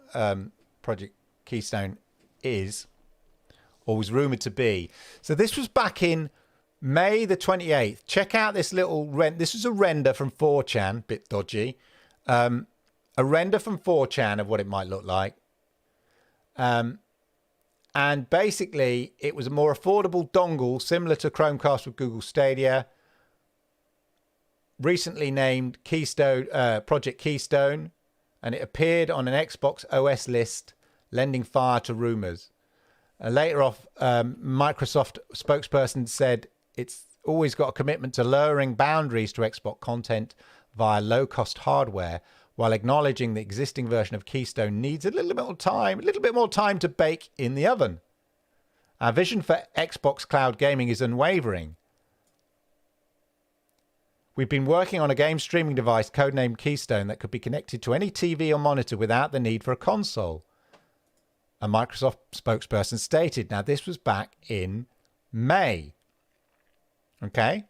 Project Keystone is, or was rumored to be. So this was back in May the 28th. Check out this little this was a render from 4chan, bit dodgy. A render from 4chan of what it might look like. And basically it was a more affordable dongle similar to Chromecast with Google Stadia, recently named Project Keystone, and it appeared on an Xbox OS list, lending fire to rumors. Later off, Microsoft spokesperson said it's always got a commitment to lowering boundaries to Xbox content via low-cost hardware, while acknowledging the existing version of Keystone needs a little bit more time to bake in the oven. Our vision for Xbox cloud gaming is unwavering. We've been working on a game streaming device codenamed Keystone that could be connected to any TV or monitor without the need for a console, a Microsoft spokesperson stated. Now, this was back in May. Okay?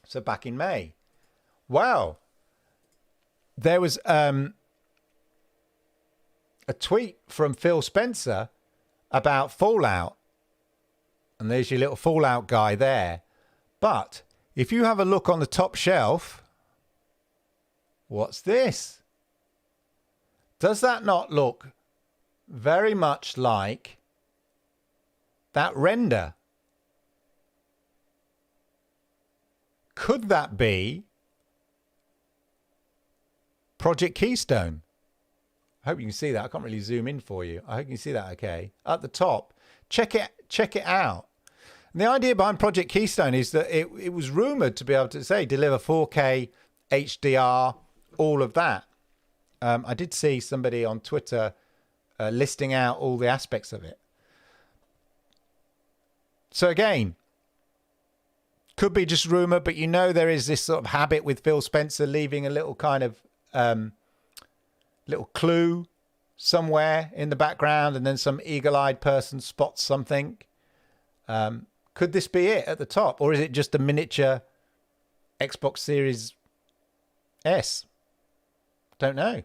So back in May. Wow. There was a tweet from Phil Spencer about Fallout. And there's your little Fallout guy there. But if you have a look on the top shelf, what's this? Does that not look very much like that render? Could that be Project Keystone? I hope you can see that. I can't really zoom in for you. I hope you can see that okay. At the top, check it out. And the idea behind Project Keystone is that it was rumored to be able to deliver 4K, HDR, all of that. I did see somebody on Twitter listing out all the aspects of it. So again, could be just rumor, but there is this sort of habit with Phil Spencer leaving a little kind of little clue somewhere in the background, and then some eagle-eyed person spots something. Could this be it at the top, or is it just a miniature Xbox Series S? Don't know.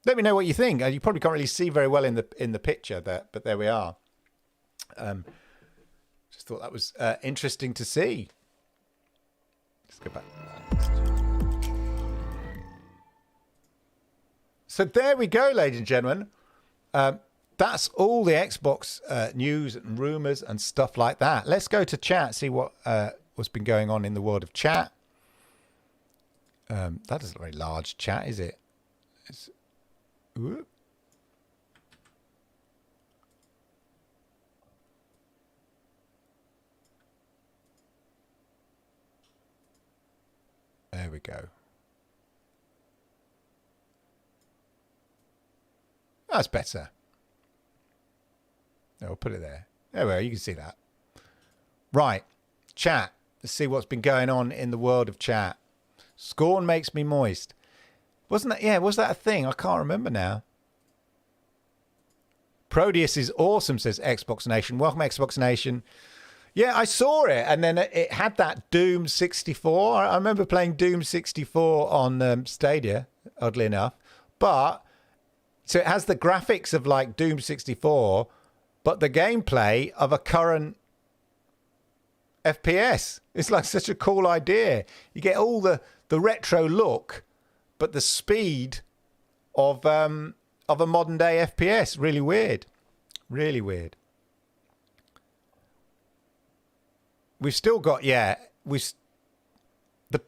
Let me know what you think. You probably can't really see very well in the picture there, but there we are. Just thought that was interesting to see. Let's go back. So there we go, ladies and gentlemen. That's all the Xbox news and rumors and stuff like that. Let's go to chat, see what's been going on in the world of chat. That isn't a very large chat, is it? Whoop. There we go. That's better. No, we'll put it there. There we go. You can see that. Right. Chat. Let's see what's been going on in the world of chat. Scorn makes me moist. Wasn't that? Yeah, was that a thing? I can't remember now. Proteus is awesome, says Xbox Nation. Welcome, Xbox Nation. Yeah, I saw it, and then it had that Doom 64. I remember playing Doom 64 on Stadia, oddly enough. But so it has the graphics of like Doom 64, but the gameplay of a current FPS. It's like such a cool idea. You get all the retro look, but the speed of a modern day FPS. Really weird. Really weird. We've still got, the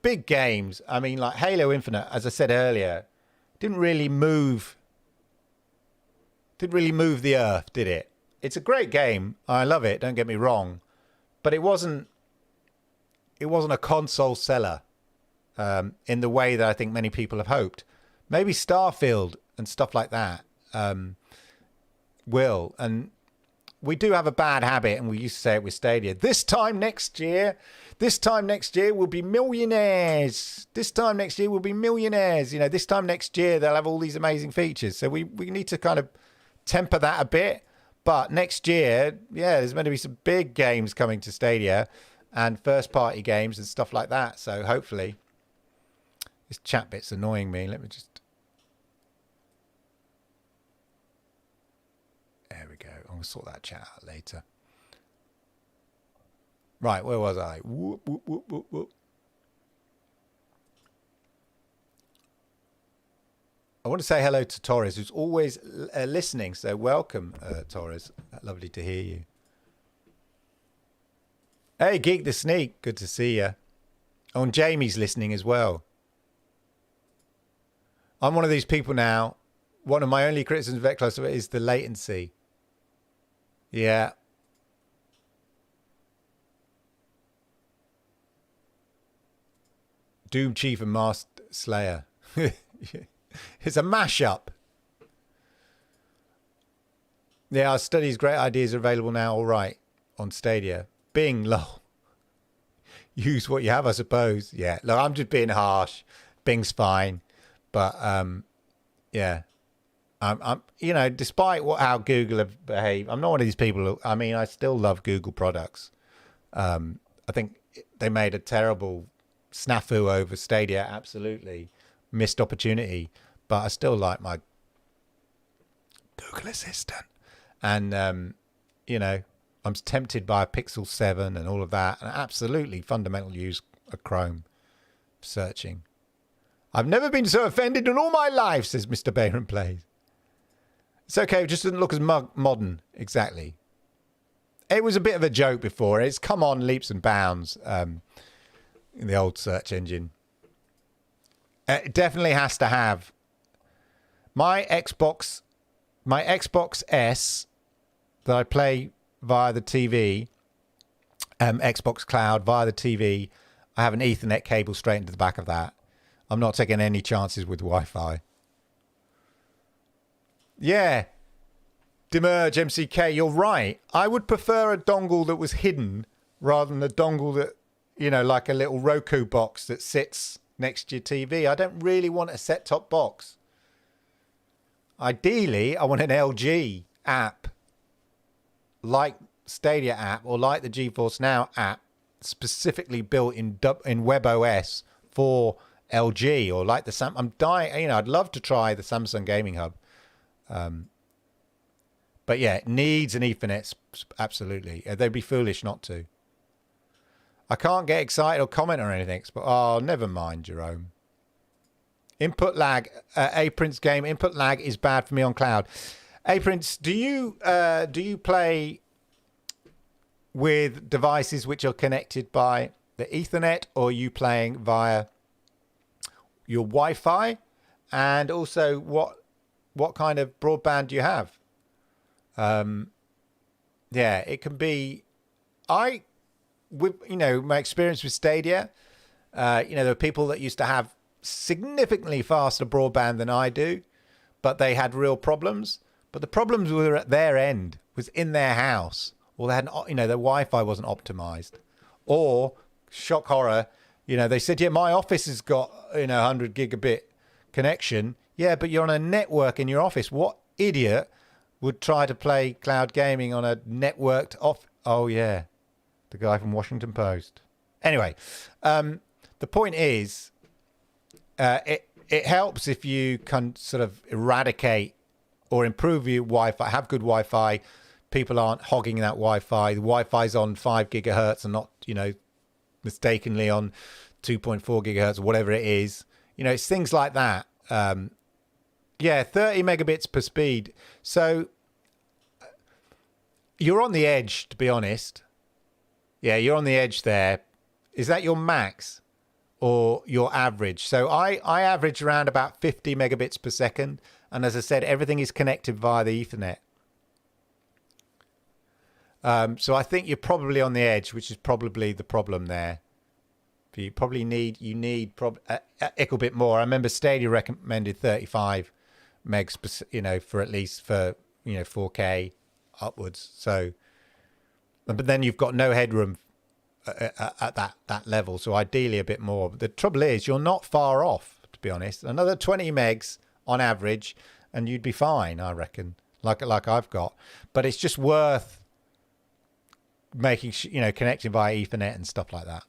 big games. I mean, like Halo Infinite, as I said earlier, didn't really move the earth, did it? It's a great game. I love it. Don't get me wrong, but it wasn't a console seller in the way that I think many people have hoped. Maybe Starfield and stuff like that will. And we do have a bad habit, and we used to say it with Stadia. This time next year, we'll be millionaires. This time next year, we'll be millionaires. You know, this time next year, they'll have all these amazing features. So we need to kind of temper that a bit. But next year, there's meant to be some big games coming to Stadia and first-party games and stuff like that. So hopefully, this chat bit's annoying me. Let me just... There we go. I'm going to sort that chat out later. Right, where was I? Whoop, whoop, whoop, whoop, whoop. I want to say hello to Torres, who's always listening. So welcome, Torres. Lovely to hear you. Hey, Geek the Sneak. Good to see you. Oh, and Jamie's listening as well. I'm one of these people now. One of my only criticisms of Xcloud is the latency. Yeah. Doom Chief and Master Slayer. It's a mashup. Yeah, our studies, great ideas are available now. All right. On Stadia. Bing, lol. Use what you have, I suppose. Yeah. Look, I'm just being harsh. Bing's fine. But, yeah. I'm despite how Google have behaved, I'm not one of these people I still love Google products. I think they made a terrible snafu over Stadia. Absolutely. Missed opportunity. But I still like my Google Assistant. And, I'm tempted by a Pixel 7 and all of that. And absolutely fundamental use of Chrome searching. I've never been so offended in all my life, says Mr. Bayron Plays. It's okay, it just doesn't look as modern. Exactly. It was a bit of a joke before. It's come on leaps and bounds in the old search engine. It definitely has to have my Xbox S that I play via the TV, Xbox Cloud via the TV. I have an Ethernet cable straight into the back of that. I'm not taking any chances with Wi-Fi. Yeah. Demerge MCK, you're right. I would prefer a dongle that was hidden rather than a dongle that, like a little Roku box that sits next to your TV. I don't really want a set-top box. Ideally, I want an LG app like Stadia app or like the GeForce Now app specifically built in WebOS for LG or like the I'm dying. I'd love to try the Samsung Gaming Hub. But yeah, it needs an Ethernet. Absolutely. They'd be foolish not to. I can't get excited or comment or anything. But never mind, Jerome. Input lag. A-Prince game. Input lag is bad for me on cloud. A-Prince, do you play with devices which are connected by the Ethernet, or are you playing via your Wi-Fi? And also, what kind of broadband do you have? It can be. With my experience with Stadia, there are people that used to have significantly faster broadband than I do, but they had real problems. But the problems were at their end, was in their house, or they had, their Wi-Fi wasn't optimized, or shock horror, they said, yeah, my office has got 100 gigabit connection. Yeah, but you're on a network in your office. What idiot would try to play cloud gaming on a networked off? Oh yeah, The guy from Washington Post. Anyway, the point is, it helps if you can sort of eradicate or improve your Wi-Fi, have good Wi-Fi. People aren't hogging that Wi-Fi. The Wi-Fi's on 5 gigahertz and not, mistakenly on 2.4 gigahertz or whatever it is. It's things like that. 30 megabits per speed. So you're on the edge, to be honest. Yeah, you're on the edge there. Is that your max or your average? So I average around about 50 megabits per second. And as I said, everything is connected via the Ethernet. So I think you're probably on the edge, which is probably the problem there. You probably need a little bit more. I remember Stadia recommended 35 megs, for at least for 4K upwards. So, but then you've got no headroom at that level. So ideally a bit more. But the trouble is, you're not far off, to be honest. Another 20 megs on average, and you'd be fine, I reckon. Like I've got. But it's just worth making connecting via Ethernet and stuff like that.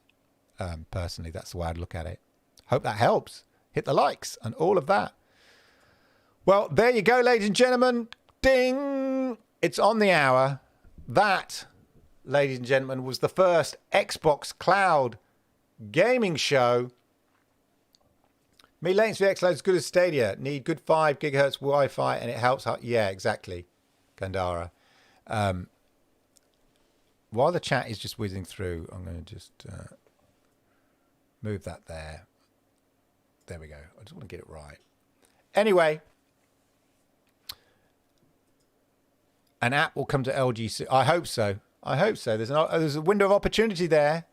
Personally, that's the way I'd look at it. Hope that helps. Hit the likes and all of that. Well, there you go, ladies and gentlemen. Ding! It's on the hour. That, ladies and gentlemen, was the first Xbox Cloud gaming show. Mid-latency XLOD is good as Stadia. Need good 5 gigahertz Wi-Fi and it helps. Yeah, exactly, Gandara. While the chat is just whizzing through, I'm going to just move that there. There we go. I just want to get it right. Anyway, an app will come to LG soon. I hope so. There's a window of opportunity there.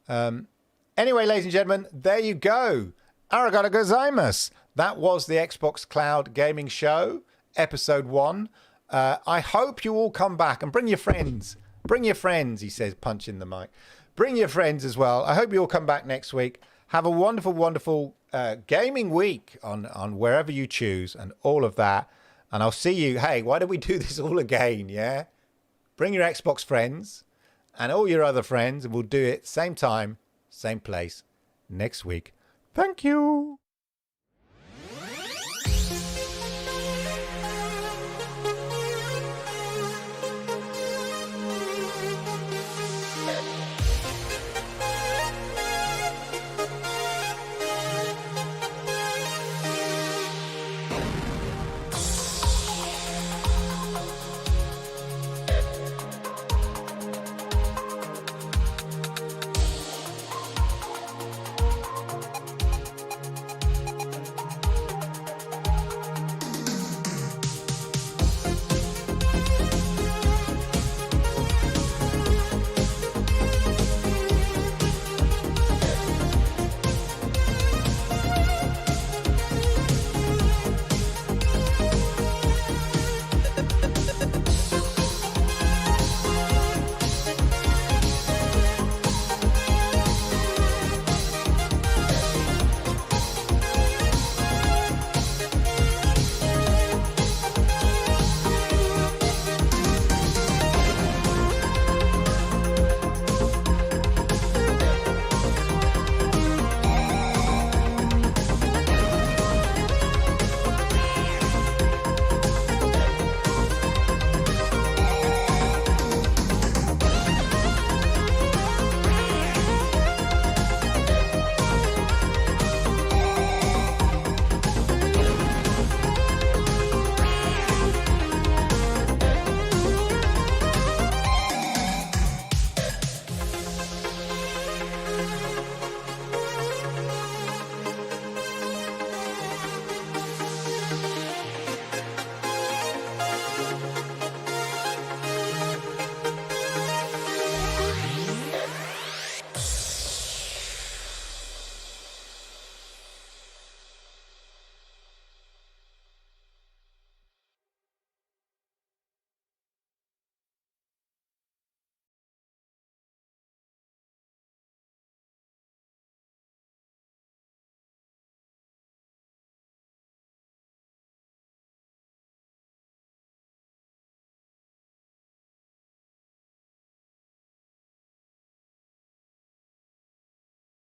Anyway, ladies and gentlemen, there you go. Arigato gozaimasu. That was the Xbox Cloud Gaming Show, episode 1. I hope you all come back and bring your friends. Bring your friends, he says, punching the mic. Bring your friends as well. I hope you all come back next week. Have a wonderful, wonderful gaming week on wherever you choose and all of that. And I'll see you. Hey, why don't we do this all again, yeah? Bring your Xbox friends and all your other friends, and we'll do it same time, same place next week. Thank you.